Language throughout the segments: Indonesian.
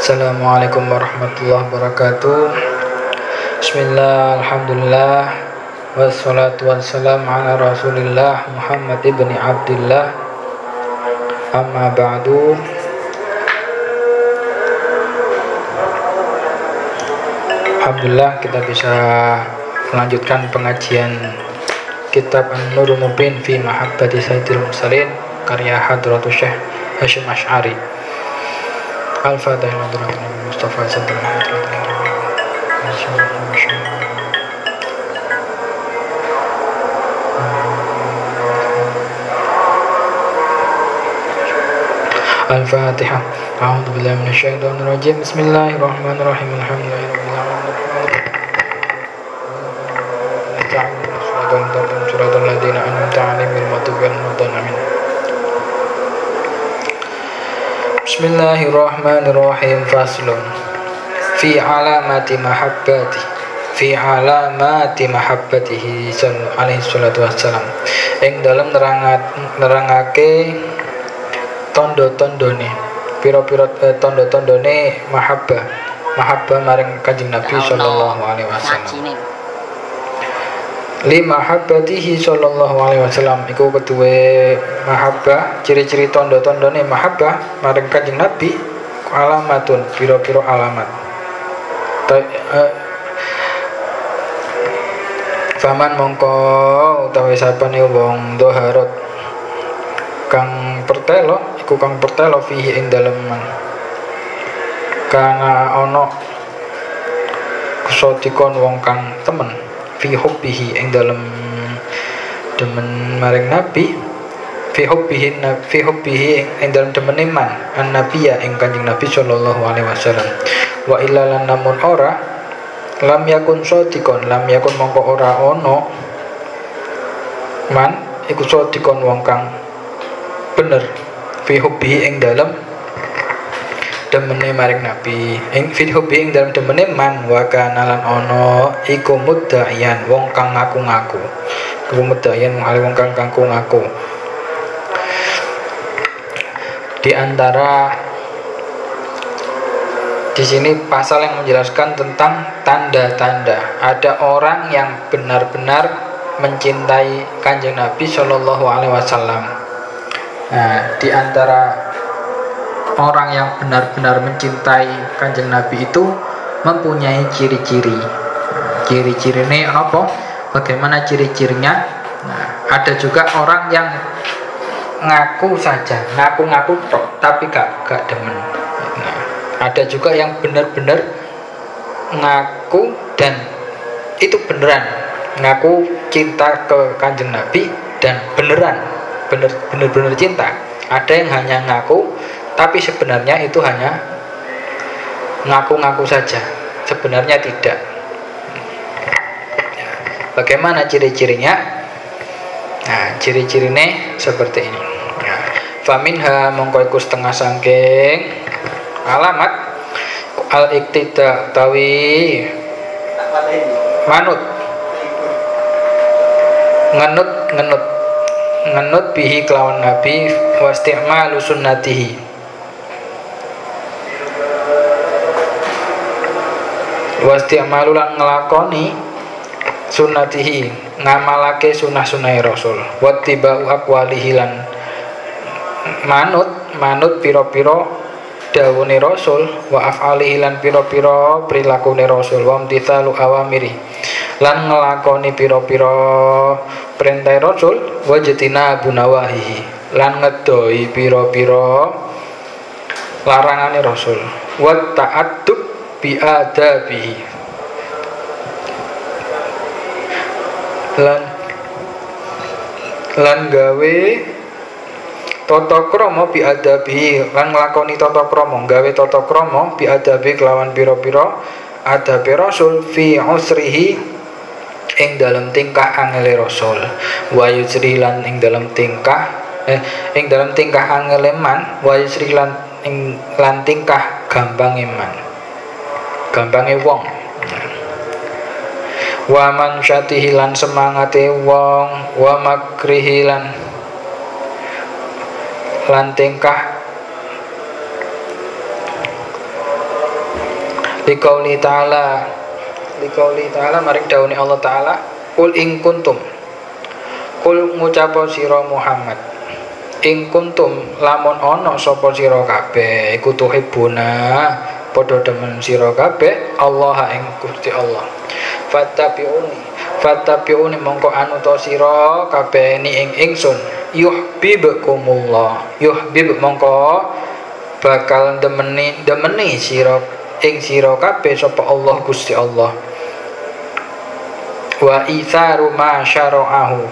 Assalamualaikum warahmatullahi wabarakatuh. Bismillah, alhamdulillah, wassalatu wassalamu ala rasulillah Muhammad ibn Abdullah. Amma ba'du. Alhamdulillah kita bisa melanjutkan pengajian kitab An-Nurul Mubin fi Mahabbati Sayyidil Mursalin karya Hadratus Syekh Hasyim Asy'ari. Al-Fatihah Nabi Mustafa sallallahu alaihi wasallam. Al-Fatihah. A'udzu billahi minasyaitonir rajim. Bismillahirrahmanirrahim. Alhamdulillahirabbil alamin. Suratul ladzina an'amta 'alaihim ghairil maghdubi 'alaihim waladdallin. Bismillahirrahmanirrahim. Faslun fi alamati mahabbatihi alaihi salatu wassalam. Ing dalem nerangake tondo-tondone pira-pira tondo-tondone mahabbah maring Kanjeng Nabi sallallahu alaihi wasallam. Li mahabbatihi sallallahu alaihi wasallam iku keduwe mahabbah, ciri-ciri tondo-tondone mahabbah maring Kanjeng Nabi alamatun pira-pira alamat. Faman mongko utawi sapane wong doharot kang pertelo iku kang pertelo fihi ing dalem kana ana kusotikon wong kang temen fi hubbihi ing dalem demen maring Nabi fi hubbihi ing dalem demen iman an nabiya ing Kanjeng Nabi sallallahu alaihi wasallam wa illa lan namun ora lam yakun sotikon lam yakun mongko ora ono man iku sotikon wong kang bener fi hubbihi ing dalem demene maring Nabi ing fi hubbihi ing dalem demene man wa kana lan ono iku mudda'iyan wong kang ngaku-ngaku mudda'iyan wong kang ngaku-ngaku. Di antara di sini pasal yang menjelaskan tentang tanda-tanda ada orang yang benar-benar mencintai Kanjeng Nabi Shallallahu Alaihi Wasallam. Nah, di antara orang yang benar-benar mencintai Kanjeng Nabi itu mempunyai ciri-ciri. Ciri-ciri ini apa? Bagaimana ciri-cirinya? Nah, ada juga orang yang ngaku saja, ngaku-ngaku tok, tapi gak demen. Nah, ada juga yang benar-benar ngaku dan itu beneran ngaku cinta ke Kanjeng Nabi dan beneran bener-bener cinta. Ada yang hanya ngaku tapi sebenarnya itu hanya ngaku-ngaku saja, sebenarnya tidak. Bagaimana ciri-cirinya? Nah, ciri-cirinya seperti ini. Nah, faminha mongko iku setengah sangking alamat al-iktida tawi manut ngenut bihi kelawan Nabi wasti'malu sunnatihi wasti'malu lan ngelakoni sunnatihi ngamalake sunah-sunah Rasul wattiba'u aqwalihi lan manut piro-piro dawune Rasul wa af'alihi lan piro-piro prilakune Rasul wa imtithalu awamiri lan ngelakoni piro-piro perintah Rasul wa jatina bunawahihi lan ngedoi piro-piro larangane Rasul wa ta'addub bi adabihi lan gawe tata krama bi adabi lan nglakoni tata krama gawe tata krama bi adabi kelawan pira-pira adabe rasul fi usrihi ing dalam tingkah angele rasul wa yusri lan ing dalam tingkah angele man wa yusri lan tingkah gampange man gampange wong wa man syatihi lan semangate wong wa makrihi lan tingkah liqauli ta'ala maring dawuhe Allah taala kul ing kuntum kul ngucapa sira Muhammad ing kuntum lamun ana sapa sira kabeh iku tuhibuna padha demen sira kabeh Allah ing Gusti Allah fattabi'uni mongko anuta sira kabeh ing ingsun yuhibbukumullah mongko bakal demeni sira ing sira kabeh sapa Allah Gusti Allah wa itharu ma syara'ahu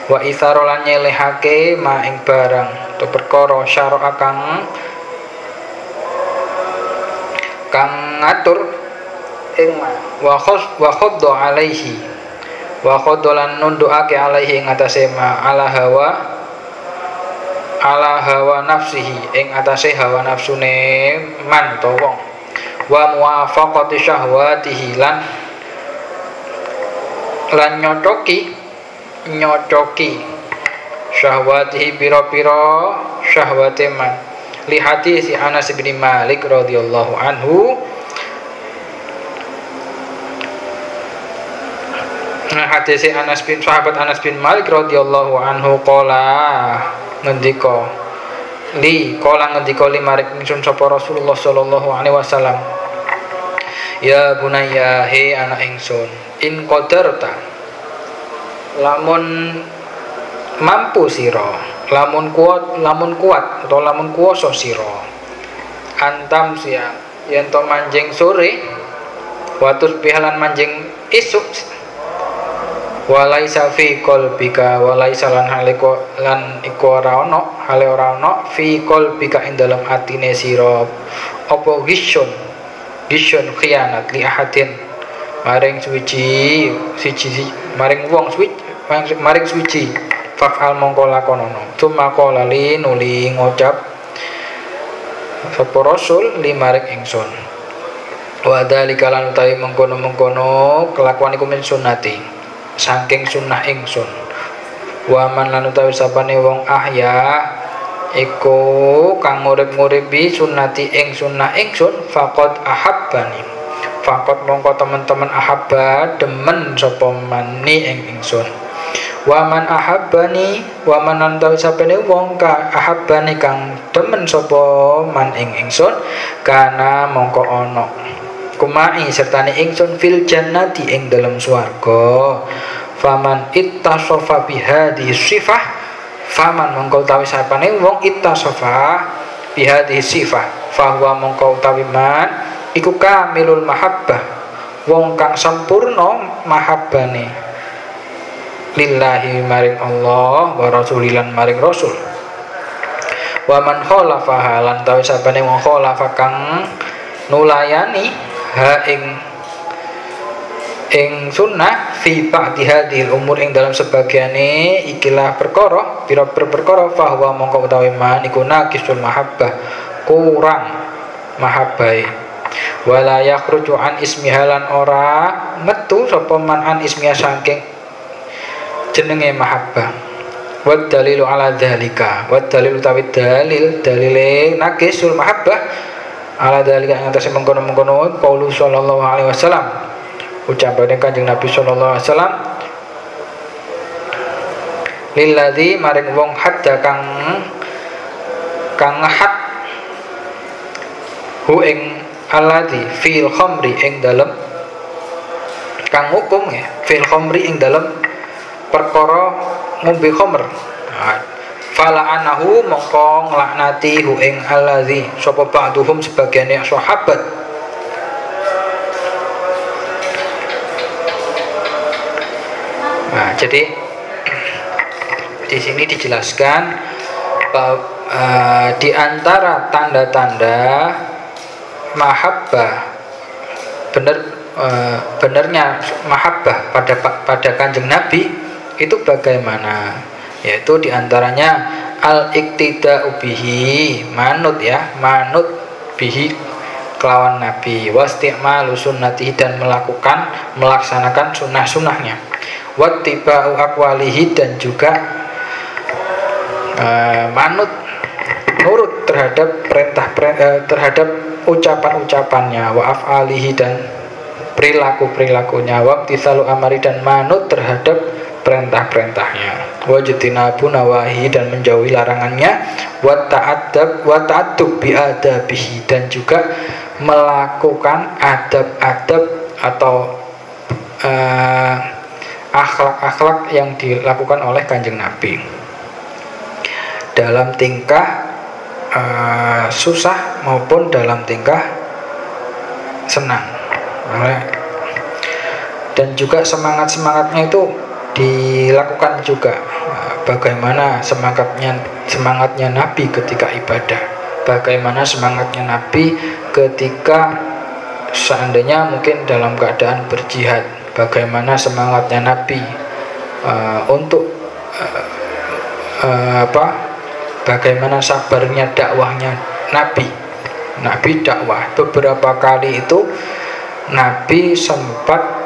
wa itharu lan nyelehake ma ing barang to perkara syara'a kang ngatur ing wa khadda alaihi wa khaddalan nundukake alaihi ing atase ma ala hawa nafsihi ing atase hawa nafsune man to wong wa muwafaqati syahwatihi lan nyocoki syahwatihi pira-pira syahwate man li hadis Anas bin Malik radhiyallahu anhu hadis sahabat Anas bin Malik radhiyallahu anhu qala ngendika li maring ingsun sapa Rasulullah sallallahu alaihi wasallam ya bunayya he anak ingsun in qadarta lamun mampu sira lamun kuat atau lamun kuwasa sira antam siang yen to manjing sore watus pihalan manjing isuk walaisa fi qalbika walaisa lan iku ora ana fi qalbika ing dalem atine sira apa gisyun khianat li ahadin maring suci maring wong suci fa'al mongko lakonono tumaka lali nuli ngucap sapa rasul li maring ingsun wa dzalika lan utawi mengkono kelakuan iku min sunnati saking sunnah ingsun wa man lan utawi sapane wong ahya iku kang ngurip-nguripi sunnati ing sunnah ingsun faqad ahabbani faqad mongko teman-teman ahabba demen sapa mani ing ingsun wa man ahabbani wa man lan utawi sapane wong ka ahabbani kang demen sapa man ing ingsun kana mongko ana kumai sertane ingsun fil jannati ing dalam swarga faman ittasafa bihadhi sifah faman mongko utawi sapane wong ittasafa bihadhi sifah fahuwa mongko utawi man iku kamilul mahabbah wong kang sampurna mahabbane lillahi maring Allah wa rasulilan maring rasul wa man khalafa halan utawi sapane wong khalafa kang nulayani ha ing sunnah fi ba'di hadhil umur ing dalam sebagiane ikilah perkara pira-pira perkara fahwa mongko utawi man iku naqisul mahabbah kurang mahabbai wala yakhruju an ismihalan ora metu sapa man an ismiha saking jenenge mahabbah wa dalilu ala dzalika wa dalilu utawi dalile naqisul mahabbah ala dalika yang atas mengkono-mengkono qaulu sallallahu alaihi wasallam ucapane Kanjeng Nabi sallallahu alaihi wasallam lilladzi maring wong hadda kang had hu ing alladzi fil khamri ing dalem kang hukum ya fil khamri ing dalem perkara ngombe khamr fala anahu mongko nglaknati hu ing allazi sapa ba'duhum sebagiane sahabat nah jadi di sini dijelaskan Di antara tanda-tanda mahabbah benarnya mahabbah pada kanjeng Nabi itu bagaimana? Yaitu diantaranya al-iktida'u bihi, manut bihi kelawan Nabi, wasti'malu sunnatihi, dan melaksanakan sunnah-sunnahnya, wattiba'u aqwalihi, dan juga nurut terhadap terhadap ucapan-ucapannya, wa af'alihi, dan perilaku-perilakunya, wa imtithalu amri, dan manut terhadap perintah-perintahnya, wa jtinabu nawahi, dan menjauhi larangannya, wa ta'addub bi adabihi, dan juga melakukan adab-adab atau akhlak-akhlak yang dilakukan oleh kanjeng Nabi dalam tingkah susah maupun dalam tingkah senang. Dan juga semangatnya itu dilakukan juga. Bagaimana semangatnya Nabi ketika ibadah, bagaimana semangatnya Nabi ketika seandainya mungkin dalam keadaan berjihad, bagaimana semangatnya Nabi untuk bagaimana sabarnya dakwahnya Nabi dakwah. Beberapa kali itu Nabi sempat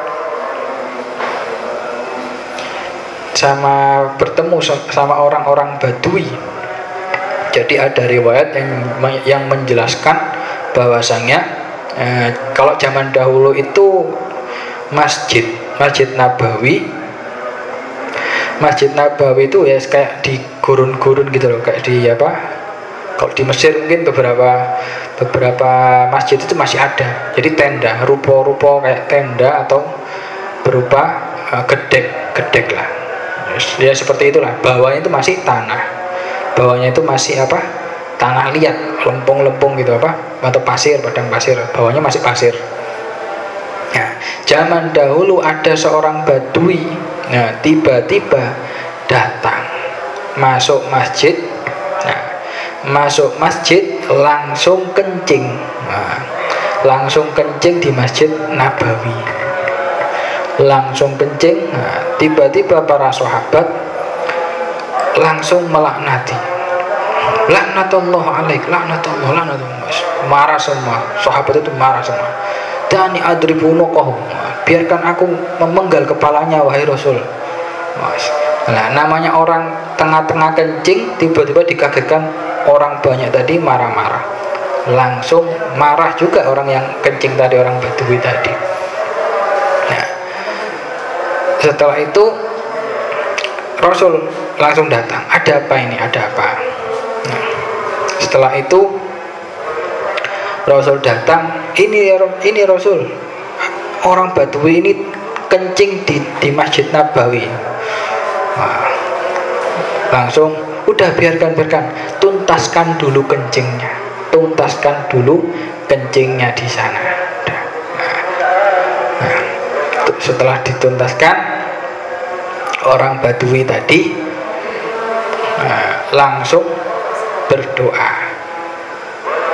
bertemu sama orang-orang Badui. Jadi ada riwayat yang menjelaskan bahwasanya kalau zaman dahulu itu Masjid Nabawi itu ya kayak di gurun-gurun gitu loh, kayak di kalau di Mesir mungkin beberapa masjid itu masih ada. Jadi tenda, rupa-rupa kayak tenda atau berupa gedek lah. Ya seperti itulah. Bawahnya itu masih tanah. Bawahnya itu masih tanah liat, lempung-lempung gitu atau pasir, padang pasir. Bawahnya masih pasir. Nah, zaman dahulu ada seorang Badui. Nah, tiba-tiba datang masuk masjid. Nah, masuk masjid langsung kencing. Nah, langsung kencing di Masjid Nabawi. Langsung kencing. Nah, tiba-tiba para sahabat langsung melaknati. Laknatullah alaik, laknatullah. Marah semua. Sahabat itu marah semua. Dani adribunuqahu, biarkan aku memenggal kepalanya wahai Rasul. Nah, namanya orang tengah-tengah kencing tiba-tiba dikagetkan orang banyak tadi marah-marah. Langsung marah juga orang yang kencing tadi, orang Badui tadi. Nah, setelah itu Rasul langsung datang. Ada apa ini? Ada apa? Nah, setelah itu Rasul datang. Ini Rasul, orang Badui ini kencing di Masjid Nabawi. Wah, langsung udah biarkan, tuntaskan dulu kencingnya di sana. Nah, setelah dituntaskan, orang Badui tadi langsung berdoa.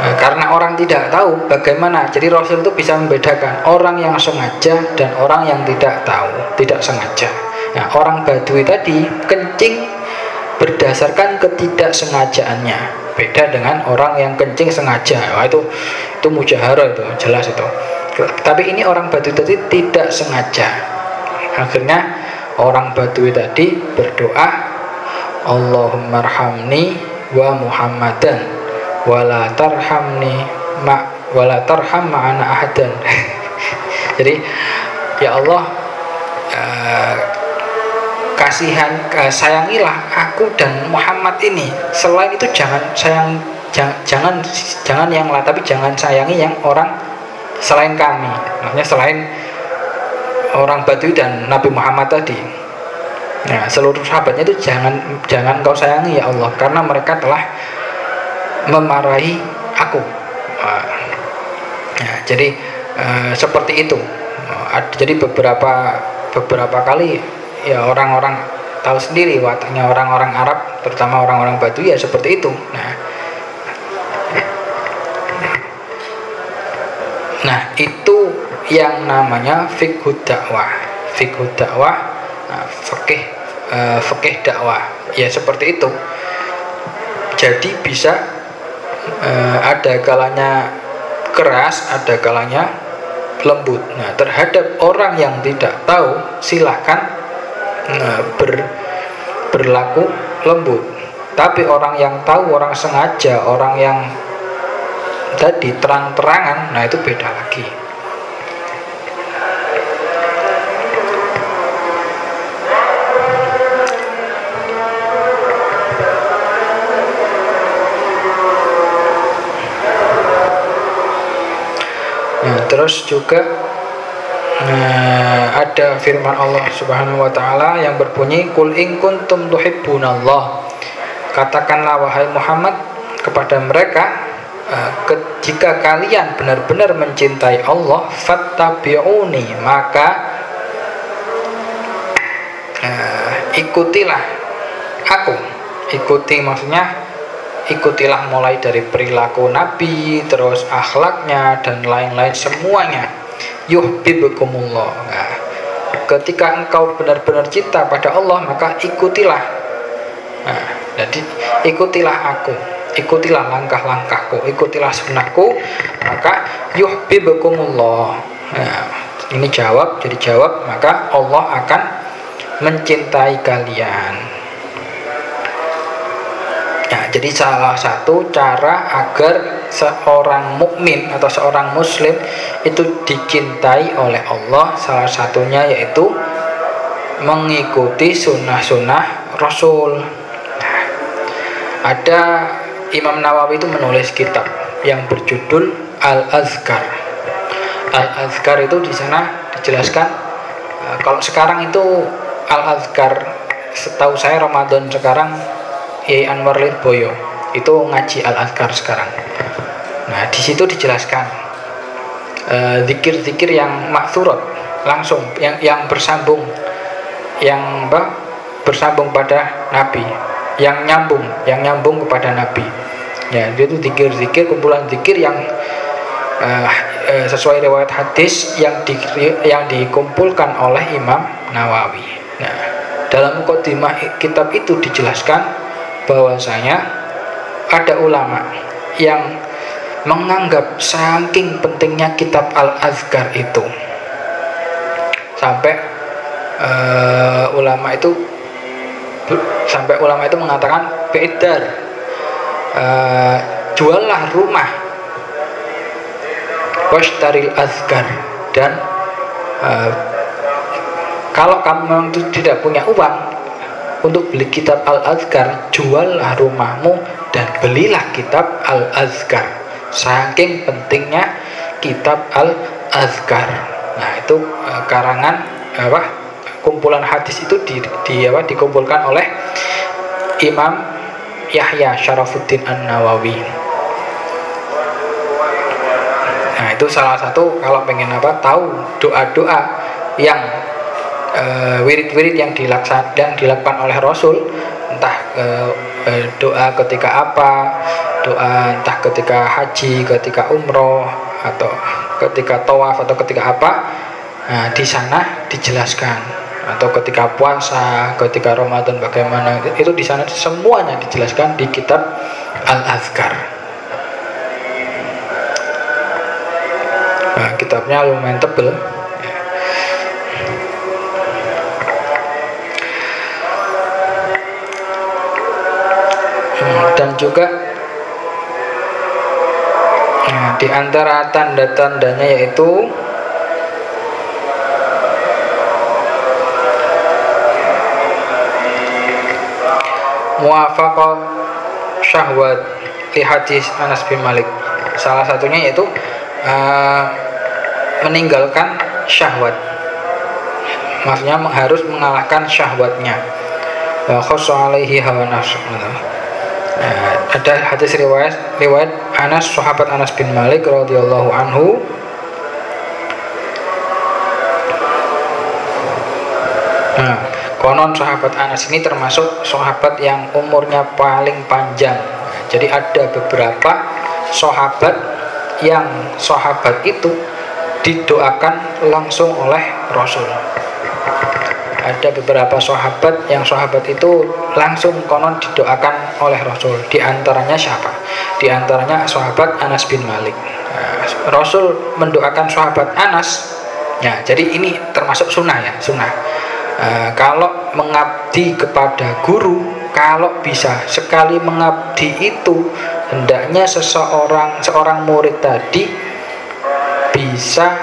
Nah, karena orang tidak tahu bagaimana, jadi Rasul itu bisa membedakan orang yang sengaja dan orang yang tidak tahu, tidak sengaja. Nah, orang Badui tadi kencing berdasarkan ketidaksengajaannya, beda dengan orang yang kencing sengaja. Wah, itu mujaharah, itu jelas itu. Tapi ini orang Badui tadi tidak sengaja. Akhirnya orang Badui tadi berdoa, Allahumma arhamni wa Muhammadan wala tarham ma'ana ahadan. Jadi ya Allah, sayangilah aku dan Muhammad ini. Selain itu jangan yang lain, tapi jangan sayangi yang orang selain kami. Maksudnya selain orang Badui dan Nabi Muhammad tadi. Nah, seluruh sahabatnya itu jangan kau sayangi ya Allah, karena mereka telah memarahi aku. Nah, jadi seperti itu. Jadi beberapa kali ya orang-orang tahu sendiri wataknya orang-orang Arab terutama orang-orang Badui ya seperti itu. Nah itu yang namanya fiqhud dakwah. Fiqhud dakwah, fikih dakwah ya seperti itu. Jadi bisa ada kalanya keras, ada kalanya lembut. Nah terhadap orang yang tidak tahu silahkan berlaku lembut. Tapi orang yang tahu, orang sengaja, orang yang tadi terang-terangan, nah itu beda lagi. Nah, terus juga ada firman Allah Subhanahu wa taala yang berbunyi qul in kuntum tuhibbunallah. Katakanlah wahai Muhammad kepada mereka, jika kalian benar-benar mencintai Allah, fattabi'uni, maka ikutilah aku. Ikuti maksudnya ikutilah mulai dari perilaku Nabi, terus akhlaknya dan lain-lain semuanya. Yuhibbukumullah. Nah, ketika engkau benar-benar cinta pada Allah, maka ikutilah. Nah, jadi ikutilah aku, ikutilah langkah-langkahku, ikutilah sunnahku, maka yuhibbukumullah. Nah, ini jawab, jadi jawab, maka Allah akan mencintai kalian. Nah, jadi salah satu cara agar seorang mukmin atau seorang muslim itu dicintai oleh Allah, salah satunya yaitu mengikuti sunnah-sunnah Rasul. Nah, ada Imam Nawawi itu menulis kitab yang berjudul Al-Azkar. Al-Azkar itu di sana dijelaskan, kalau sekarang itu Al-Azkar, setahu saya Ramadan sekarang Yai Anwar Lirboyo itu ngaji Al-Azkar sekarang. Nah di situ dijelaskan zikir-zikir yang maksurat langsung, yang bersambung, yang bersambung pada Nabi, yang nyambung kepada Nabi. Ya, itu zikir-zikir, kumpulan zikir yang sesuai riwayat hadis yang dikumpulkan oleh Imam Nawawi. Nah, dalam mukadimah kitab itu dijelaskan bahwasanya ada ulama yang menganggap saking pentingnya kitab Al-Azkar itu sampai ulama itu mengatakan beredar, juallah rumah washtaril azkar, dan kalau kamu tidak punya uang untuk beli kitab Al-Azkar, juallah rumahmu dan belilah kitab Al-Azkar. Saking pentingnya kitab Al-Azkar. Nah itu karangan kumpulan hadis itu dikumpulkan oleh Imam Yahya Syarafuddin An-Nawawi. Nah itu salah satu kalau pengen tahu doa-doa yang wirid-wirid yang dilakukan oleh Rasul, entah doa ketika apa, doa entah ketika haji, ketika umroh, atau ketika tawaf, atau ketika apa. Nah, di sana dijelaskan, atau ketika puasa, ketika Ramadan bagaimana, itu di sana semuanya dijelaskan di kitab Al-Azkar. Nah, kitabnya lumayan tebal. Dan juga di antara tanda-tandanya yaitu muwafaqah syahwat li hadis Anas bin Malik. Salah satunya yaitu meninggalkan syahwat, maksudnya harus mengalahkan syahwatnya. Wa khassa alaihi hawa nafsu. Ada hadis riwayat Anas, sahabat Anas bin Malik radhiyallahu anhu, Konon sahabat Anas ini termasuk sahabat yang umurnya paling panjang. Jadi ada beberapa sahabat yang sahabat itu didoakan langsung oleh Rasul. Ada beberapa sahabat yang sahabat itu langsung konon didoakan oleh Rasul. Di antaranya siapa? Di antaranya sahabat Anas bin Malik. Rasul mendoakan sahabat Anas. Ya, jadi ini termasuk sunnah ya, sunnah. Kalau mengabdi kepada guru, kalau bisa sekali mengabdi itu, hendaknya seorang murid tadi bisa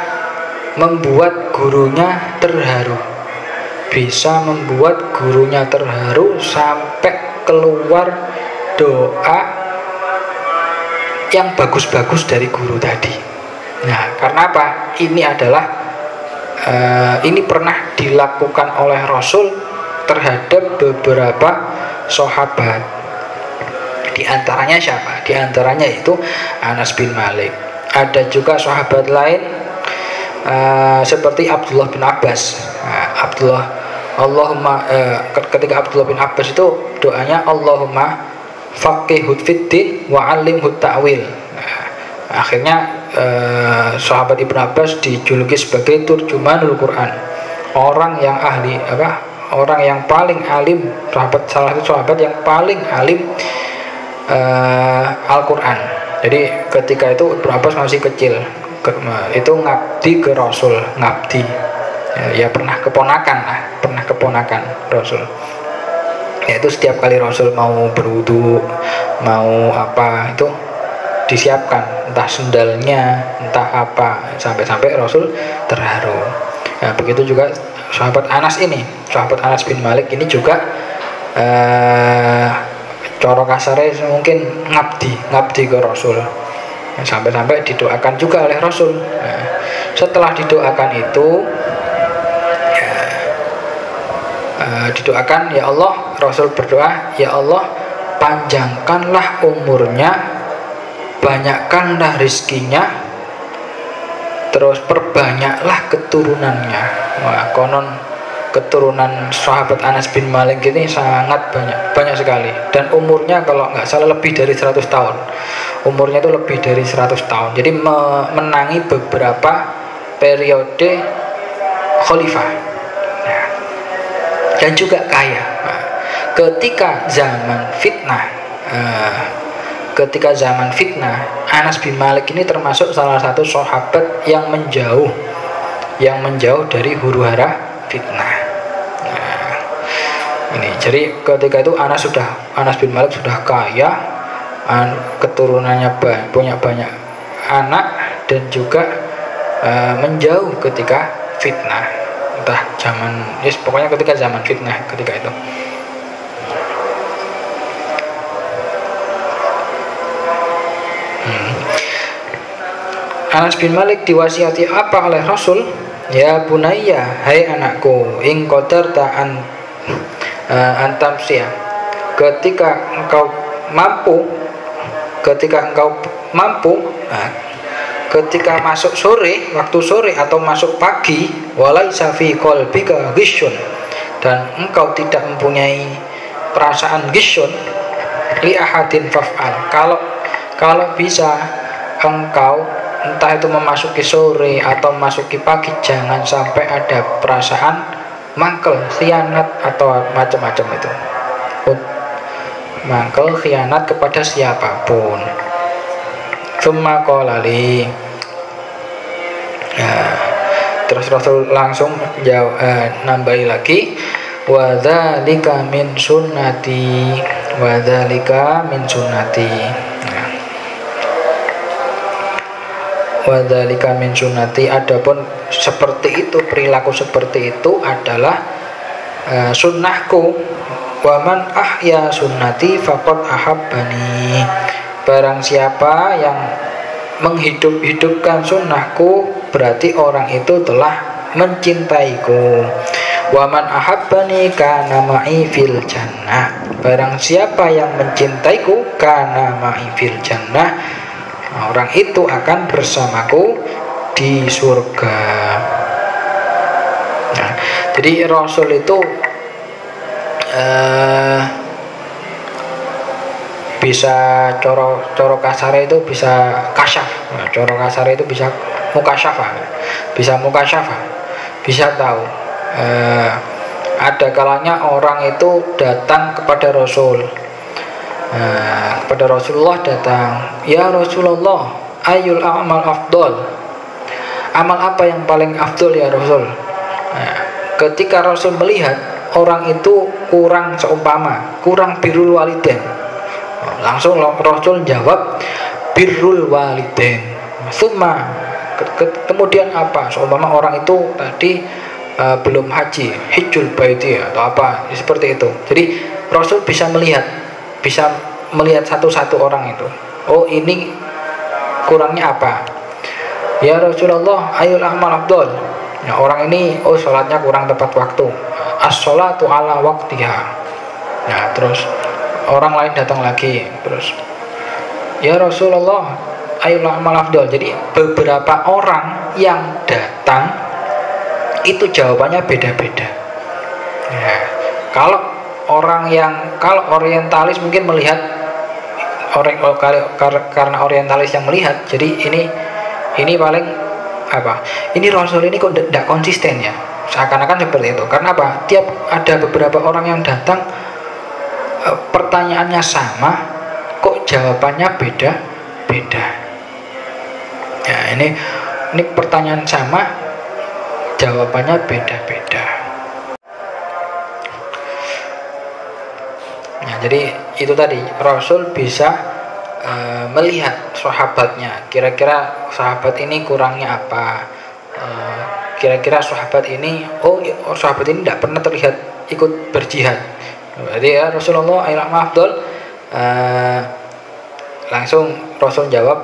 membuat gurunya terharu. Bisa membuat gurunya terharu sampai keluar doa yang bagus-bagus dari guru tadi. Nah, karena apa? Ini adalah ini pernah dilakukan oleh Rasul terhadap beberapa sahabat. Di antaranya siapa? Di antaranya itu Anas bin Malik. Ada juga sahabat lain seperti Abdullah bin Abbas. Ketika Abdullah bin Abbas itu doanya Allahumma faqihhud fiddin wa 'allimhut ta'wil. Akhirnya sahabat Ibnu Abbas dijuluki sebagai turjumanul Quran, orang yang ahli orang yang paling alim, salah satu sahabat yang paling alim Al-Quran. Jadi ketika itu Ibnu Abbas masih kecil, itu ngabdi ke Rasul, ngabdi ya pernah keponakan Rasul. Yaitu setiap kali Rasul mau berwudu, mau apa itu disiapkan, entah sendalnya, entah apa, sampai Rasul terharu. Nah, begitu juga sahabat Anas ini, sahabat Anas bin Malik ini juga coro kasare mungkin ngabdi ke Rasul, sampai didoakan juga oleh Rasul. Nah, setelah didoakan itu didoakan, ya Allah, Rasul berdoa, ya Allah, panjangkanlah umurnya, banyakkanlah rizkinya, terus perbanyaklah keturunannya. Wah, konon keturunan sahabat Anas bin Malik ini sangat banyak sekali, dan umurnya kalau nggak salah lebih dari 100 tahun. Umurnya itu lebih dari 100 tahun. Jadi menangi beberapa periode khalifah. Dan juga kaya. Ketika zaman fitnah, Anas bin Malik ini termasuk salah satu sahabat yang menjauh dari huru-hara fitnah. Nah, ini jadi ketika itu Anas bin Malik sudah kaya, keturunannya punya banyak anak, dan juga menjauh ketika fitnah. Entah pokoknya ketika zaman fitnah ketika itu. Anas bin Malik diwasiati apa oleh Rasul? Ya bunayya, hai anakku, in qadarta antamsia, ketika engkau mampu, ketika masuk sore, waktu sore atau masuk pagi, walaisa fi qalbika ghisyun, dan engkau tidak mempunyai perasaan ghisyun, li ahadin faf'al, kalau bisa engkau entah itu memasuki sore atau memasuki pagi, jangan sampai ada perasaan mangkel, khianat atau macam-macam itu. Mangkel, khianat kepada siapapun. Summa qala li. Terus Rasul langsung nambahi lagi, wa dzalika min sunnati, wa dzalika min sunnati. Wa dzalika min sunnati, adapun seperti itu, perilaku seperti itu adalah sunnahku. Wa man ahya sunnati faqad ahabbani, barang siapa yang menghidup-hidupkan sunnahku, berarti orang itu telah mencintaiku. Wa man ahabbani kana ma'i fil jannah, barang siapa yang mencintaiku, kana ma'i fil jannah, orang itu akan bersamaku di surga. Nah, jadi Rasul itu eh, bisa coro kasare itu bisa kasyaf. Nah, coro kasare itu bisa mukasyafah, bisa tahu. Ada kalanya orang itu datang kepada Rasul, kepada Rasulullah datang, ya Rasulullah, ayul amal afdol, amal apa yang paling afdol ya Rasul. Nah, ketika Rasul melihat orang itu kurang seumpama, kurang birrul walidain, langsung Rasul jawab birrul walidain. Kemudian apa? Seumpama orang itu tadi belum haji, hijjul baiti atau apa seperti itu. Jadi Rasul bisa melihat satu-satu orang itu. Oh, ini kurangnya apa? Ya Rasulullah, ayul amal afdol. Nah, orang ini sholatnya kurang tepat waktu. As-sholatu ala waqtiha. Nah, terus orang lain datang lagi, terus ya Rasulullah, ayul amal afdol. Jadi beberapa orang yang datang itu jawabannya beda-beda. Nah, kalau orientalis mungkin melihat karena orientalis yang melihat, jadi ini paling apa? Ini Rasul ini kok tidak konsisten ya? Seakan-akan seperti itu. Karena apa? Tiap ada beberapa orang yang datang, pertanyaannya sama, kok jawabannya beda-beda. Ya, ini pertanyaan sama, jawabannya beda-beda. Nah, jadi itu tadi Rasul bisa melihat sahabatnya. Kira-kira sahabat ini kurangnya apa? Kira-kira sahabat ini, sahabat ini tidak pernah terlihat ikut berjihad. Jadi ya Rasulullah ayat mafdol, langsung Rasul jawab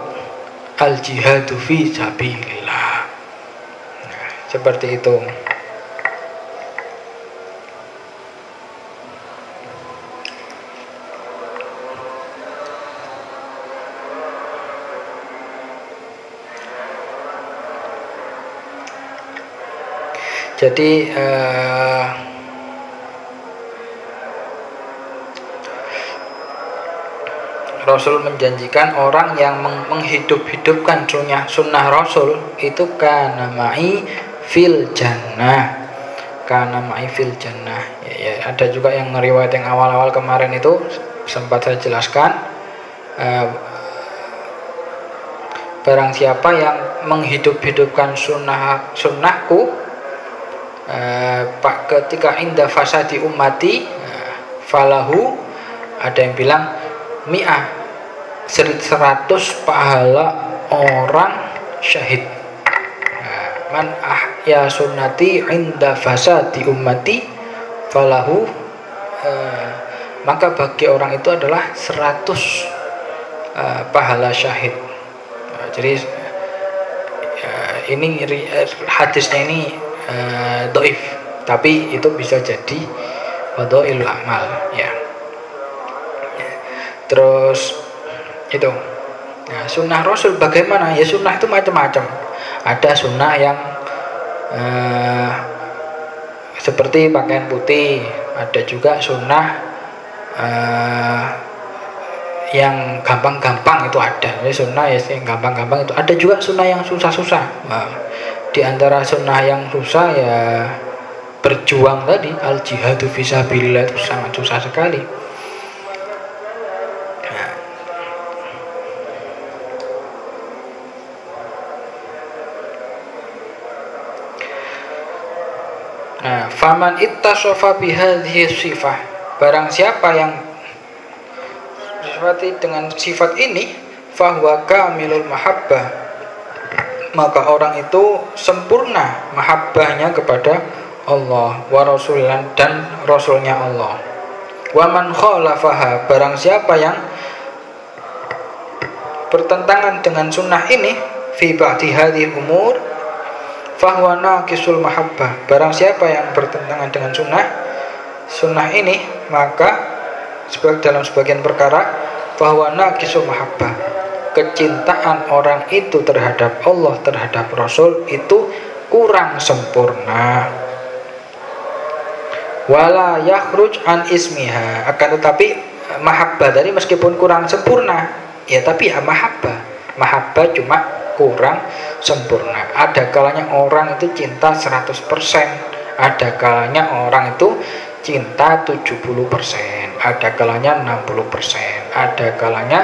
al jihadu fi sabilillah. Seperti itu. Jadi Rasul menjanjikan orang yang menghidup-hidupkan sunnah Rasul itu kana ma'i fil jannah, kana ma'i fil jannah. Ya, ada juga yang ngeriwayat yang awal-awal kemarin itu sempat saya jelaskan, barang siapa yang menghidup-hidupkan sunnahku ketika inda fasadi ummati falahu, ada yang bilang mi'ah 100 pahala orang syahid. Man ahya sunnati inda fasadi ummati falahu, maka bagi orang itu adalah 100 pahala syahid. Jadi ini hadisnya ini dhaif, tapi itu bisa jadi fadhailul amal ya. Terus itu, nah, sunnah Rasul bagaimana? Ya sunnah itu macam-macam. Ada sunnah yang seperti pakaian putih, ada juga sunnah yang gampang-gampang itu ada. Jadi sunnah yang gampang-gampang itu ada, juga sunnah yang susah-susah. Nah, di antara sunnah yang susah ya berjuang tadi, al jihadu fisabilillah, itu sangat susah sekali. Nah, faman ittasofa bihadhihi sifah, barang siapa yang disifati dengan sifat ini, fahuwa kamilul mahabbah, maka orang itu sempurna mahabbahnya kepada Allah wa rasulan, dan rasulnya Allah. Wa man khalafaha, barang siapa yang bertentangan dengan sunnah ini, fi ba'di hadhil umur fahuwa naqisul mahabbah, barang siapa yang bertentangan dengan sunnah ini, maka dalam sebagian perkara fahuwa naqisul mahabbah, kecintaan orang itu terhadap Allah, terhadap Rasul itu kurang sempurna. wala yakhruj an ismiha, akan tetapi mahabbah tadi meskipun kurang sempurna ya, tapi ya mahabbah cuma kurang sempurna. Ada kalanya orang itu cinta 100%, ada kalanya orang itu cinta 70%, ada kalanya 60%, ada kalanya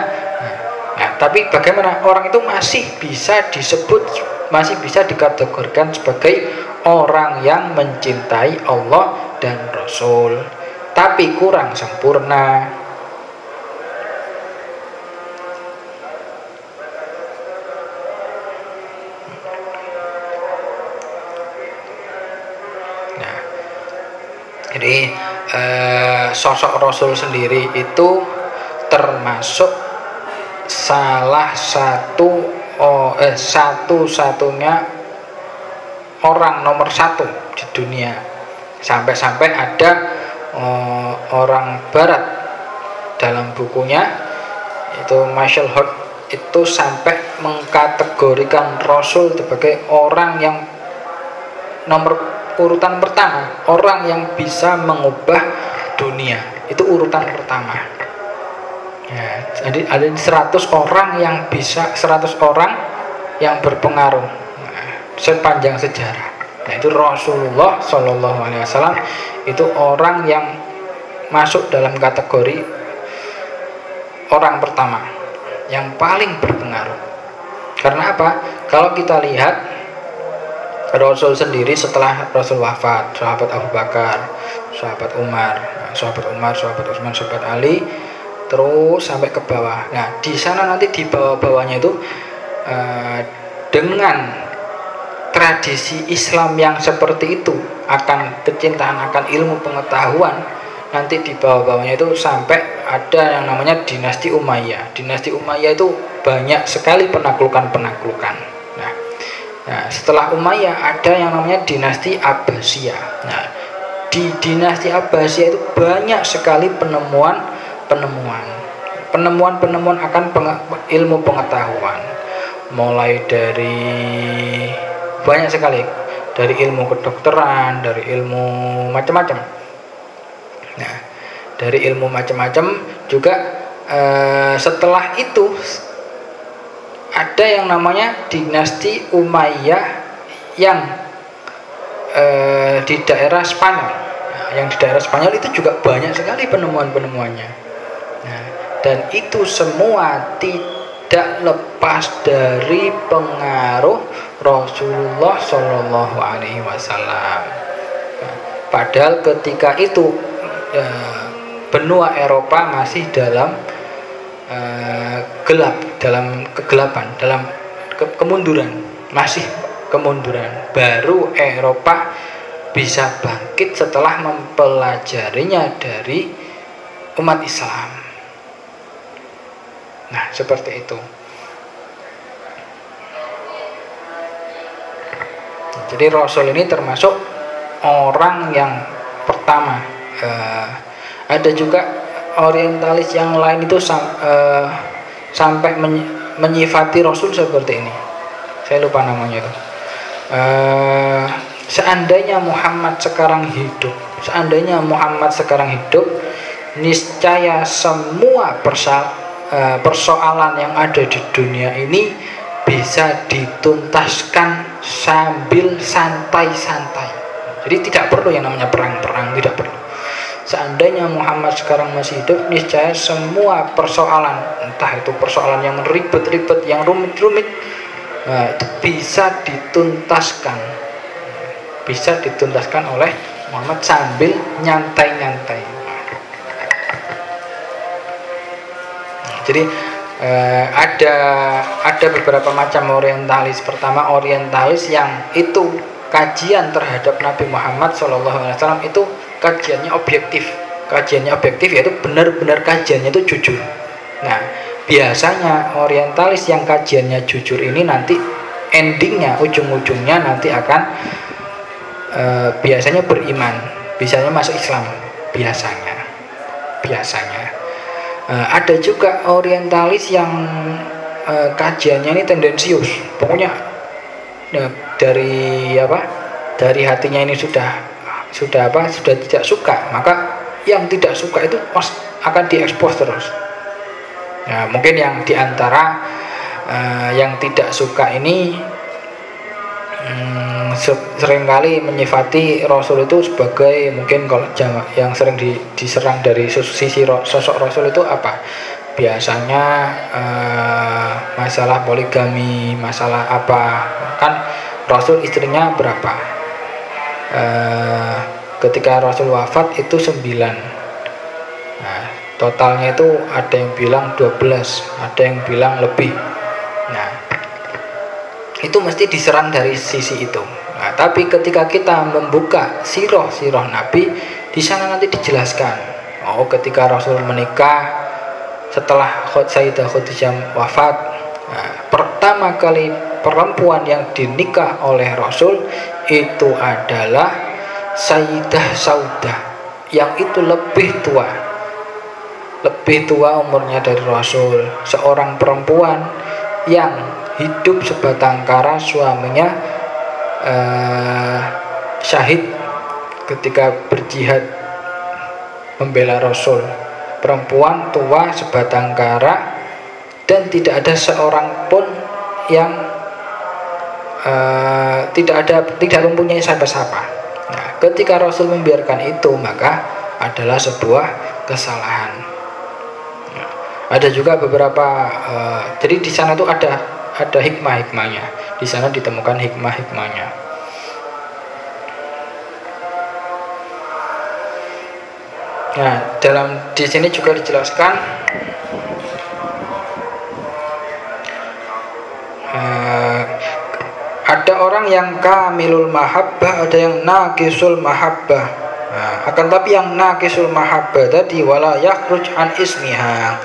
nah, tapi bagaimana orang itu masih bisa disebut, masih bisa dikategorikan sebagai orang yang mencintai Allah dan Rasul, tapi kurang sempurna. Nah, jadi sosok Rasul sendiri itu termasuk salah satu-satunya orang nomor 1 di dunia. Sampai-sampai ada orang Barat dalam bukunya itu Marshall Hort itu sampai mengkategorikan Rasul sebagai orang yang nomor urutan pertama, orang yang bisa mengubah dunia. Itu urutan pertama. Ya, jadi ada 100 orang yang bisa, 100 orang yang berpengaruh sepanjang sejarah. Nah, itu Rasulullah Shallallahu Alaihi Wasallam itu orang yang masuk dalam kategori orang pertama yang paling berpengaruh. Karena apa? Kalau kita lihat Rasul sendiri setelah Rasul wafat, sahabat Abu Bakar, sahabat Umar, sahabat Utsman, sahabat Ali, terus sampai ke bawah. Nah, di sana nanti di bawah-bawahnya itu dengan tradisi Islam yang seperti itu, akan kecintaan akan ilmu pengetahuan, nanti di bawah-bawahnya itu sampai ada yang namanya dinasti Umayyah. Dinasti Umayyah itu banyak sekali penaklukan-penaklukan. Nah, setelah Umayyah ada yang namanya dinasti Abbasiyah. Nah, di dinasti Abbasiyah itu banyak sekali penemuan akan ilmu pengetahuan, mulai dari banyak sekali, dari ilmu kedokteran, dari ilmu macam-macam. Nah, dari ilmu macam-macam juga setelah itu ada yang namanya dinasti Umayyah yang di daerah Spanyol. Nah, yang di daerah Spanyol itu juga banyak sekali penemuannya. Nah, dan itu semua tidak lepas dari pengaruh Rasulullah Shallallahu Alaihi Wasallam. Padahal ketika itu benua Eropa masih dalam gelap, dalam kegelapan, dalam kemunduran, masih kemunduran. Baru Eropa bisa bangkit setelah mempelajarinya dari umat Islam. Nah, seperti itu. Jadi Rasul ini termasuk orang yang pertama. Ada juga orientalis yang lain itu sampai menyifati Rasul seperti ini. Saya lupa namanya itu. Seandainya Muhammad sekarang hidup, niscaya semua persoalan yang ada di dunia ini bisa dituntaskan sambil santai-santai. Jadi tidak perlu yang namanya perang-perang, tidak perlu. Seandainya Muhammad sekarang masih hidup, niscaya semua persoalan, entah itu persoalan yang ribet-ribet, yang rumit-rumit, itu bisa dituntaskan oleh Muhammad sambil nyantai-nyantai. Jadi ada beberapa macam orientalis. Pertama, orientalis yang itu kajian terhadap Nabi Muhammad SAW itu kajiannya objektif. Kajiannya objektif yaitu benar-benar kajiannya itu jujur. Nah, biasanya orientalis yang kajiannya jujur ini nanti endingnya, ujung-ujungnya nanti akan biasanya beriman, biasanya masuk Islam, biasanya. Ada juga orientalis yang kajiannya ini tendensius, pokoknya dari hatinya ini sudah sudah tidak suka, maka yang tidak suka itu akan diekspos terus. Nah, mungkin yang diantara yang tidak suka ini seringkali menyifati Rasul itu sebagai, mungkin kalau yang sering diserang dari sisi sosok Rasul itu apa? Biasanya masalah poligami, masalah apa? Kan Rasul istrinya berapa? Ketika Rasul wafat itu 9. Nah, totalnya itu ada yang bilang 12, ada yang bilang lebih. Nah, itu mesti diserang dari sisi itu. Nah, tapi ketika kita membuka sirah Nabi, di sana nanti dijelaskan. Oh, ketika Rasul menikah setelah Sayyidah Khadijah wafat, nah, pertama kali perempuan yang dinikah oleh Rasul itu adalah Sayyidah Saudah, yang itu lebih tua umurnya dari Rasul, seorang perempuan yang hidup sebatang kara, suaminya syahid ketika berjihad membela Rasul. Perempuan tua sebatang kara, dan tidak ada seorang pun yang tidak mempunyai siapa-siapa. Nah, ketika Rasul membiarkan itu, maka adalah sebuah kesalahan. Nah, ada juga beberapa jadi di sana tuh ada hikmah-hikmahnya. Di sana ditemukan hikmah-hikmahnya. Nah, di sini juga dijelaskan ada orang yang kamilul mahabbah, ada yang naqisul mahabbah. Nah, akan tapi yang naqisul mahabbah tadi wala yakhruj an ismiha.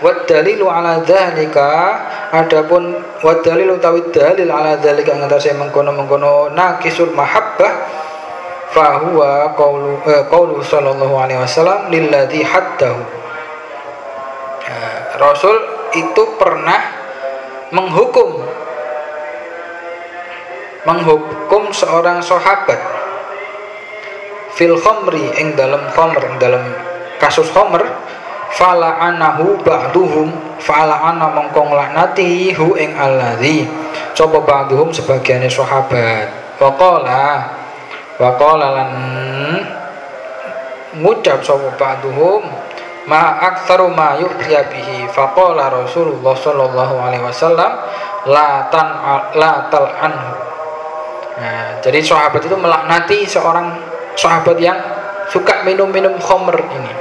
Wad dalilu ala dzalika, adapun wad dalilu tawid dalil ala dzalika ngatasi mengkono-mengkono naqisul mahabbah, fahuwa qaulu sallallahu alaihi wasallam lilladzi haddahu. Rasul itu pernah menghukum seorang sahabat fil khamri, ing dalam kasus khamr, fala'anahu ba'duhum, fala'ana mongkong laknati hu ing alladzi, coba ba'duhum sebagiannya sahabat, waqala lan ngucap sapa ba'duhum ma aktsaru ma yu'tiya bihi, faqala Rasulullah sallallahu alaihi wasallam la tal'anhu. Nah, jadi sahabat itu melaknati seorang sahabat yang suka minum khamr ini.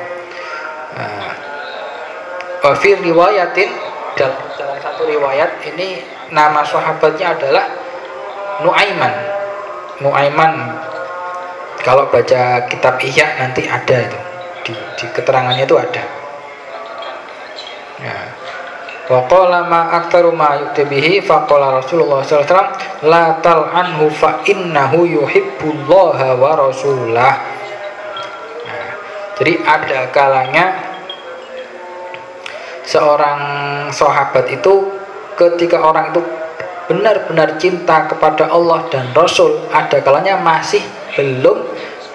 Fi riwayatin, dalam satu riwayat ini nama sahabatnya adalah Nuaiman. Kalau baca kitab Ihya nanti ada itu, di keterangannya itu ada. Ya. Wa qala ma aktsaru ma yuktibihi, faqala Rasulullah sallallahu alaihi wasallam la tal'anhu fa innahu yuhibbullaha wa rasulah. Nah, jadi ada kalanya seorang sahabat itu, ketika orang itu benar-benar cinta kepada Allah dan Rasul, ada kalanya masih belum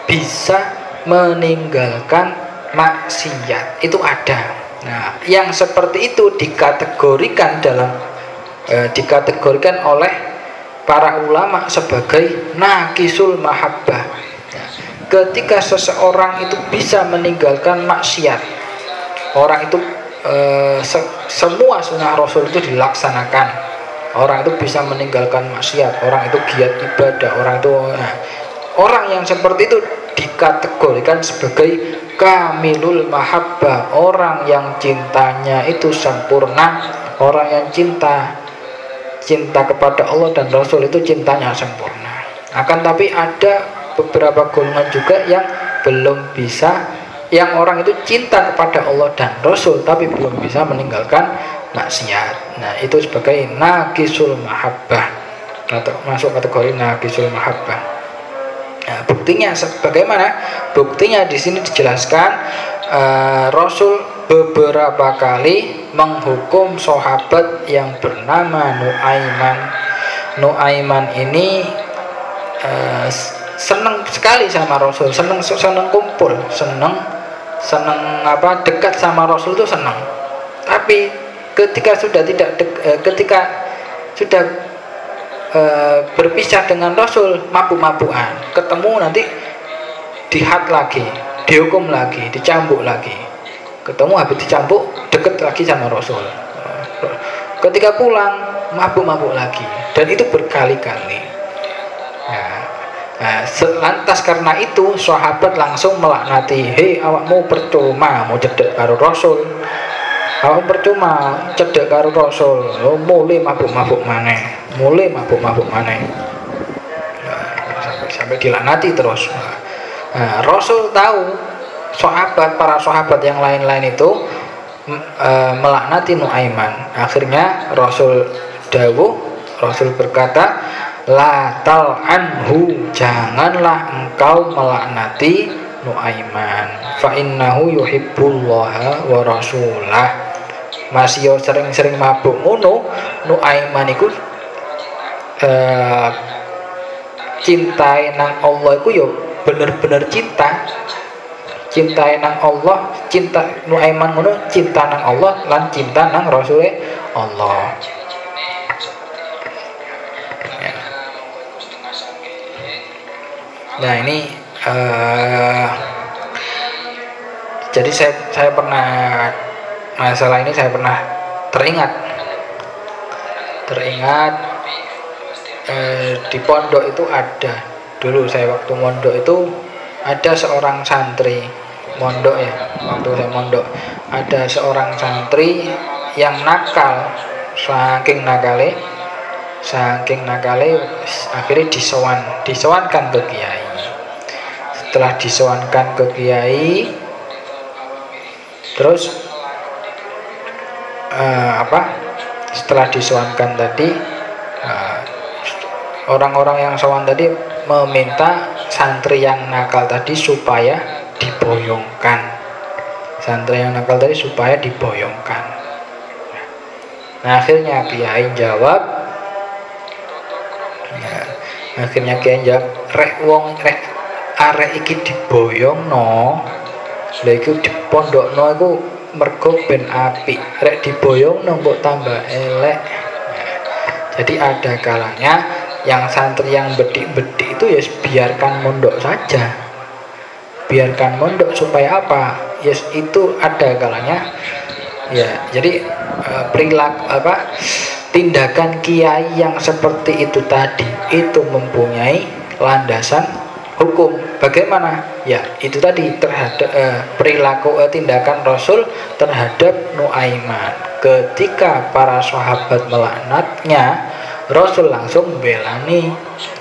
bisa meninggalkan maksiat, itu ada. Nah, yang seperti itu dikategorikan oleh para ulama sebagai naqisul mahabbah. Nah, ketika seseorang itu bisa meninggalkan maksiat, orang itu semua sunnah Rasul itu dilaksanakan, orang itu bisa meninggalkan maksiat, orang itu giat ibadah, orang yang seperti itu dikategorikan sebagai kamilul mahabbah, orang yang cintanya itu sempurna, orang yang cinta kepada Allah dan Rasul itu cintanya sempurna. Akan tapi ada beberapa golongan juga yang belum bisa, yang orang itu cinta kepada Allah dan Rasul tapi belum bisa meninggalkan maksiat. Nah, itu sebagai naqisul mahabbah, atau masuk kategori naqisul mahabbah. Nah, buktinya bagaimana? Buktinya di sini dijelaskan Rasul beberapa kali menghukum sahabat yang bernama Nuaiman. Nuaiman ini seneng sekali sama Rasul, seneng kumpul, seneng dekat sama Rasul itu seneng. Tapi ketika sudah ketika sudah berpisah dengan Rasul, mabuk-mabukan, ketemu nanti dihad lagi, dihukum lagi, dicambuk lagi, ketemu habis dicambuk deket lagi sama Rasul, ketika pulang mabuk-mabuk lagi, dan itu berkali-kali. Nah, lantas karena itu sahabat langsung melaknati, hei awakmu percuma mau cedek karo Rasul, awakmu percuma cedek karo Rasul, lo mulai mabuk-mabuk maneh, sampai dilaknati terus. Nah, Rasul tahu para sahabat yang lain-lain itu melaknati Nuaiman. Akhirnya Rasul berkata, la tal'anhu, janganlah engkau melaknati Nuaiman, fa innahu yuhibbullaha wa rasulah. Masih sering-sering mabuk ngono, Nuaiman iku cintai nang Allah iku yo bener-bener cintai nang Allah, cinta Nuaiman ngono, cinta nang Allah lan cinta nang Rasul Allah. Nah ini jadi saya pernah masalah ini, saya pernah teringat di pondok itu ada, dulu saya waktu mondok itu ada seorang santri mondok ya, waktu saya mondok ada seorang santri yang nakal, saking nakale akhirnya disowankan ke kiai. Setelah disowankan ke kiai, terus setelah disowankan tadi, orang-orang yang sowan tadi meminta santri yang nakal tadi supaya diboyongkan. Nah, akhirnya kiai jawab, rek arek iki diboyongno, lha iku dipondokno iku mergo ben apik, rek diboyongno mbok tambah elek. Jadi ada kalanya yang santri yang bedik-bedik itu ya biarkan mondok saja, biarkan mondok supaya apa? Yes, itu ada kalanya ya. Jadi perilaku tindakan kiai yang seperti itu tadi itu mempunyai landasan hukum. Bagaimana? Ya itu tadi terhadap perilaku tindakan Rasul terhadap Nuaiman. Ketika para sahabat melaknatnya, Rasul langsung belani,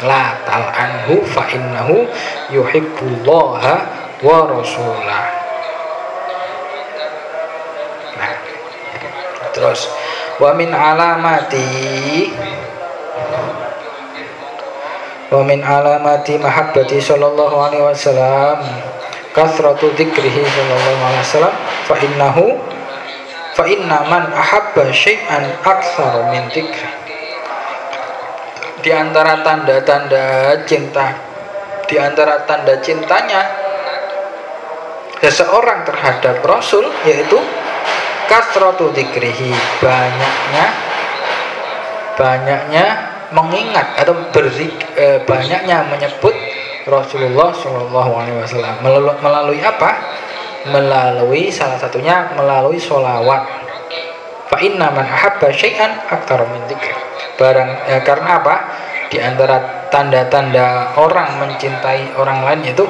la tal'anhu fa innahu yuhibbullaha wa rasulah. Nah, terus wa min alamati mahabbati sallallahu alaihi wasallam kathratu dzikrihi sallallahu alaihi wasallam fa inna man ahabba syai'an aktsara min dzikri. Di antara tanda-tanda cintanya seseorang terhadap Rasul yaitu kasratu dzikrihi, banyaknya mengingat atau banyaknya menyebut Rasulullah Shallallahu Alaihi Wasallam. Melalui apa? Melalui salah satunya melalui sholawat. Fa inna man ahabba syai'an aktsara min dzikri. Karena apa? Di antara tanda-tanda orang mencintai orang lain itu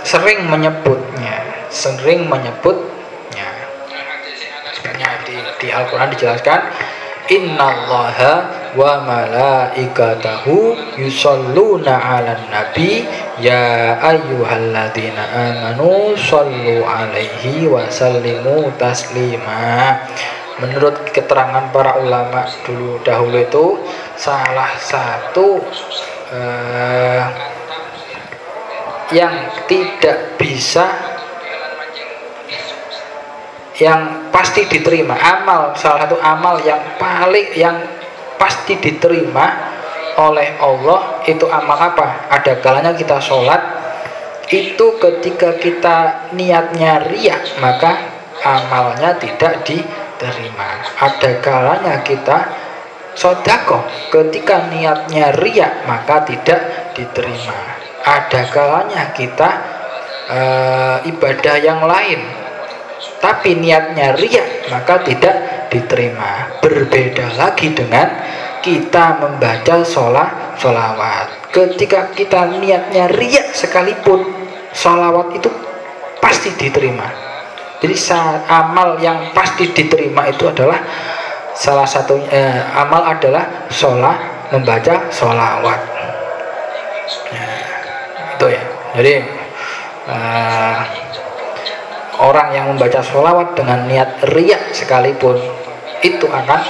sering menyebutnya. Sebenarnya di Al-Quran dijelaskan, innallaha wa malaikatahu yusholluna 'alan nabi ya ayyuhalladzina amanu shollu 'alaihi wa sallimu taslima. Menurut keterangan para ulama dahulu itu salah satu yang tidak bisa, yang pasti diterima, salah satu amal yang pasti diterima oleh Allah itu amal apa? Ada kalanya kita sholat itu ketika kita niatnya riak, maka amalnya tidak diterima. Ada kalanya kita sedekah, ketika niatnya riak, maka tidak diterima. Ada kalanya kita ibadah yang lain, tapi niatnya riak, maka tidak diterima. Berbeda lagi dengan kita membaca sholawat. Ketika kita niatnya riak sekalipun, sholawat itu pasti diterima. Jadi amal yang pasti diterima itu adalah salah satu amal adalah membaca sholawat. Nah, itu ya. Jadi orang yang membaca sholawat dengan niat riak sekalipun itu akan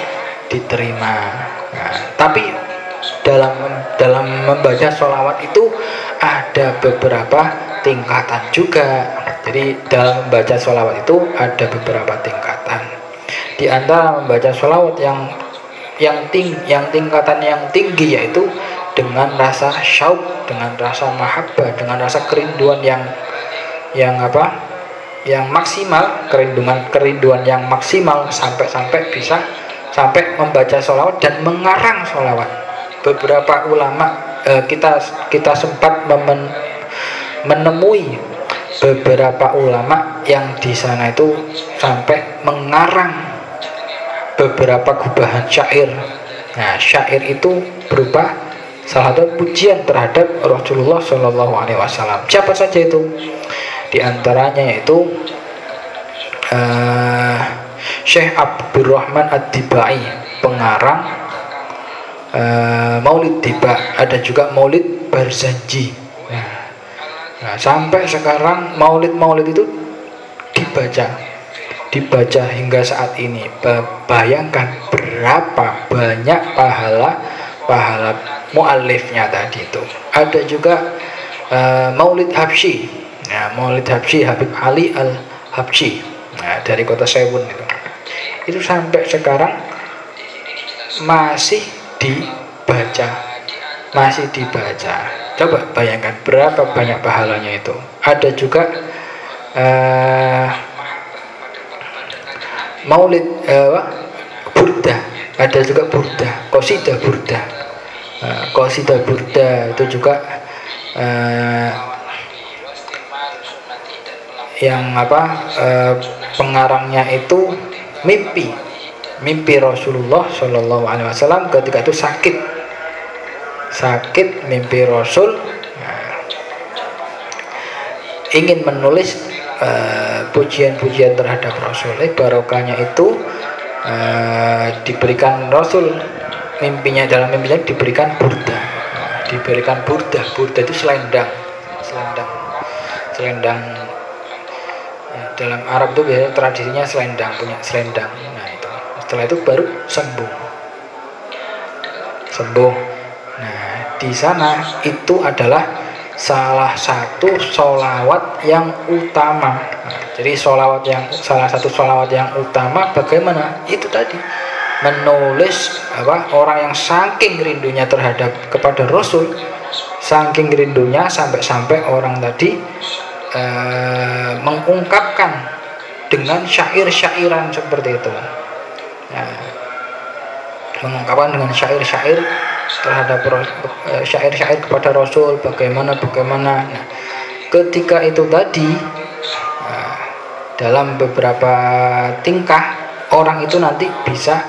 diterima. Nah, tapi dalam membaca sholawat itu ada beberapa tingkatan juga. Jadi dalam membaca sholawat itu ada beberapa tingkatan. Di antara membaca sholawat yang tingkatan yang tinggi yaitu dengan rasa syauq, dengan rasa mahabbah, dengan rasa kerinduan yang maksimal, kerinduan yang maksimal sampai bisa sampai membaca sholawat dan mengarang sholawat. Beberapa ulama kita sempat menemui beberapa ulama yang di sana itu sampai mengarang beberapa gubahan syair. Nah, syair itu berupa salah satu pujian terhadap Rasulullah Shallallahu Alaihi Wasallam. Siapa saja itu? Di antaranya yaitu Syekh Abdurrahman Ad-Dibai, pengarang Maulid Diba, ada juga Maulid Barzanji. Nah, sampai sekarang maulid itu dibaca hingga saat ini. Bayangkan berapa banyak pahala muallifnya tadi itu. Ada juga Maulid Habsyi. Nah, Maulid Habsyi Habib Ali Al-Habsyi, nah, dari kota Sewun itu sampai sekarang masih dibaca. Coba bayangkan berapa banyak pahalanya itu. Ada juga Maulid Burda, ada juga Burda, Qasidah Burda. Qasidah Burda itu juga yang pengarangnya itu mimpi Rasulullah Shallallahu Alaihi Wasallam ketika itu sakit mimpi Rasul, ingin menulis pujian-pujian terhadap Rasul. Barokahnya itu diberikan Rasul dalam mimpinya diberikan burda. Burda itu selendang. Dalam Arab itu biasanya tradisinya punya selendang. Nah, itu setelah itu baru sembuh. Nah, di sana itu adalah salah satu sholawat yang utama. Nah, jadi salah satu sholawat yang utama bagaimana? Itu tadi menulis orang yang saking rindunya kepada Rasul, saking rindunya sampai orang tadi mengungkapkan dengan syair-syairan seperti itu. Nah, mengungkapkan dengan syair-syair terhadap syair-syair kepada Rasul, bagaimana. Nah, ketika itu tadi dalam beberapa tingkah orang itu nanti bisa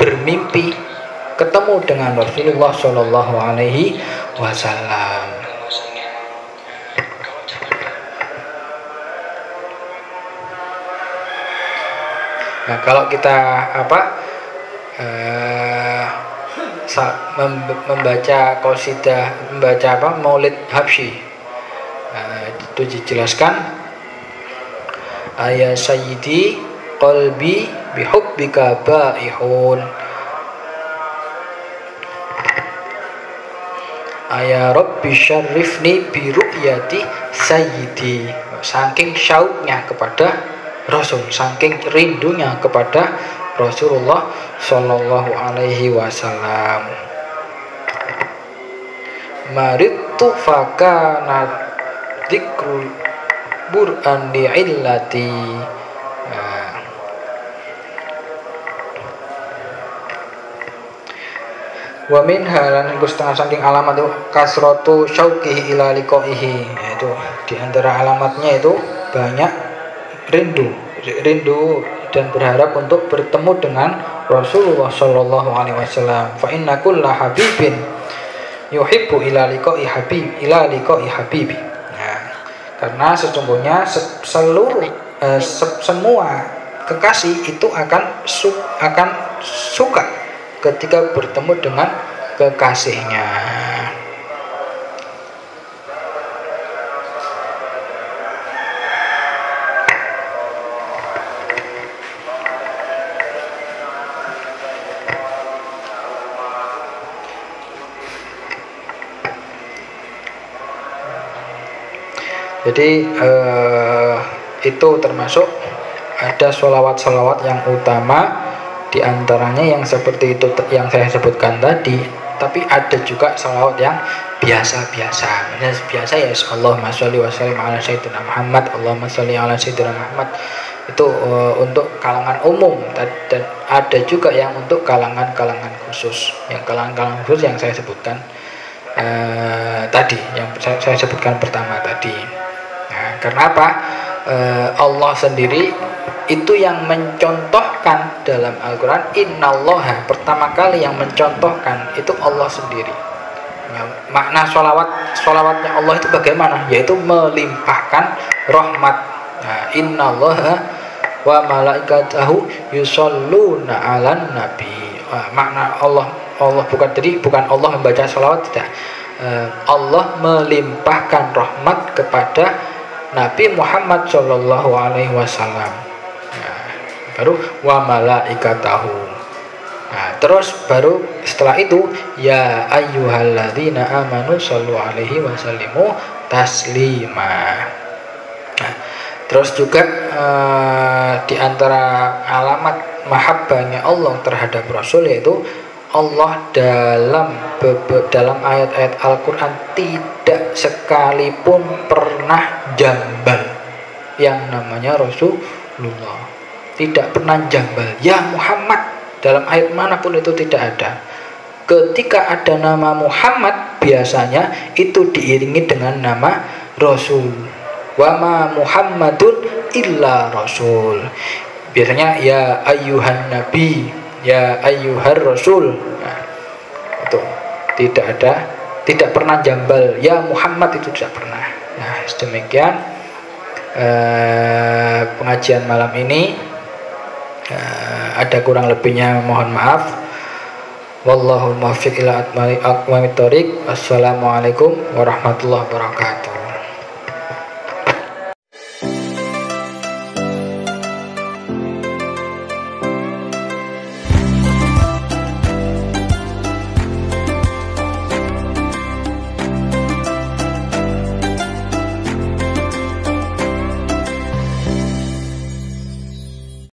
bermimpi ketemu dengan Rasulullah Shallallahu Alaihi Wasallam. Nah, kalau kita membaca qasidah, membaca Maulid Habsyi, itu dijelaskan ya sayyidi qalbi bihubbika baihun, ya rabbi syarifni bi ru'yati sayyidi. Saking syauqnya kepada Rasul, saking rindunya kepada Rasulullah Shallallahu Alaihi Wasallam. maridtu fakana dzikrul bur'an li illati. Wa min halan iku setengah saking alamat itu kasratu syauqihi ila liqaihi, yaitu di antara alamatnya itu banyak rindu dan berharap untuk bertemu dengan Rasulullah sallallahu alaihi wasallam. Fa inna kulla habibin yuhibbu ila liqai habibi. Nah, karena sesungguhnya seluruh semua kekasih itu akan suka ketika bertemu dengan kekasihnya. Jadi itu termasuk ada sholawat yang utama, di antaranya yang seperti itu yang saya sebutkan tadi. Tapi ada juga sholawat yang biasa-biasa. Misalnya biasa ya Allahumma sholli wa sallim ala sayyidina Muhammad, Allahumma sholli ala sayyidina Muhammad. Itu untuk kalangan umum, dan ada juga yang untuk kalangan khusus. Yang kalangan khusus yang saya sebutkan tadi, yang saya sebutkan pertama tadi. Nah, karena apa? Allah sendiri itu yang mencontohkan dalam Al-Quran. Innallaha, pertama kali yang mencontohkan itu Allah sendiri. Makna sholawatnya Allah itu bagaimana? Yaitu melimpahkan rahmat. Nah, innallaha wa malaikatahu yusholluna 'alan nabi. Makna Allah bukan Allah membaca sholawat, tidak. Allah melimpahkan rahmat kepada Nabi Muhammad sallallahu alaihi wasallam. Baru wa malaikatahu. Nah, terus baru setelah itu ya ayyuhalladzina amanu shallu alaihi wasallimu taslima. Nah, terus juga di antara alamat mahabbahnya Allah terhadap Rasul yaitu Allah dalam ayat-ayat Al-Quran tidak sekalipun pernah jambal yang namanya Rasulullah. Tidak pernah jambal ya Muhammad, dalam ayat manapun itu tidak ada. Ketika ada nama Muhammad biasanya itu diiringi dengan nama Rasul. Wa ma Muhammadun illa Rasul. Biasanya ya ayyuhan nabi, ya ayyuhar rasul. Nah, itu tidak pernah jambal ya Muhammad, itu tidak pernah. Nah, demikian pengajian malam ini. Ada kurang lebihnya mohon maaf. Wallahul muwaffiq ila aqwamit thoriq. Wassalamualaikum warahmatullahi wabarakatuh.